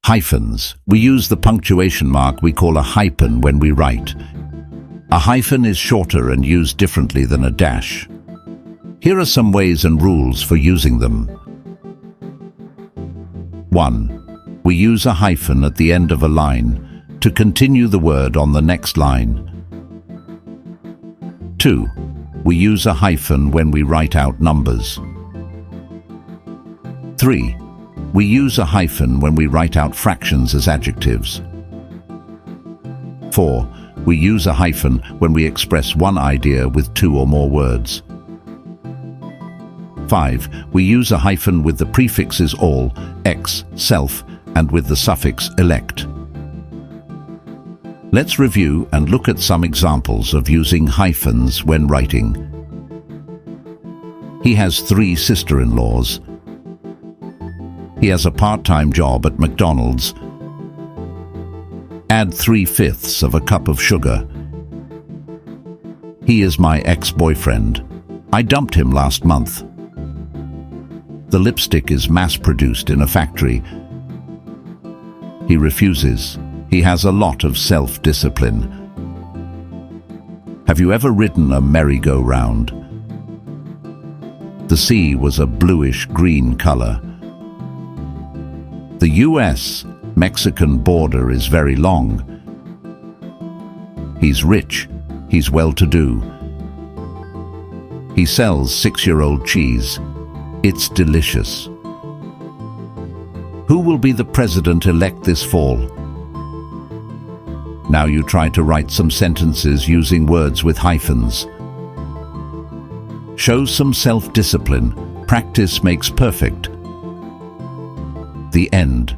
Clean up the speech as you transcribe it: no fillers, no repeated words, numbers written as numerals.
Hyphens. We use the punctuation mark we call a hyphen when we write. A hyphen is shorter and used differently than a dash. Here are some ways and rules for using them. 1. We use a hyphen at the end of a line to continue the word on the next line. 2. We use a hyphen when we write out numbers. 3. We use a hyphen when we write out fractions as adjectives. 4. We use a hyphen when we express one idea with two or more words. 5. We use a hyphen with the prefixes all, ex, self, and with the suffix elect. Let's review and look at some examples of using hyphens when writing. He has 3 sister-in-laws. He has a part-time job at McDonald's. Add 3/5 of a cup of sugar. He is my ex-boyfriend. I dumped him last month. The lipstick is mass-produced in a factory. He refuses. He has a lot of self-discipline. Have you ever ridden a merry-go-round? The sea was a bluish-green color. The US-Mexican border is very long. He's rich. He's well-to-do. He sells 6-year-old cheese. It's delicious. Who will be the president-elect this fall? Now you try to write some sentences using words with hyphens. Show some self-discipline. Practice makes perfect. The end.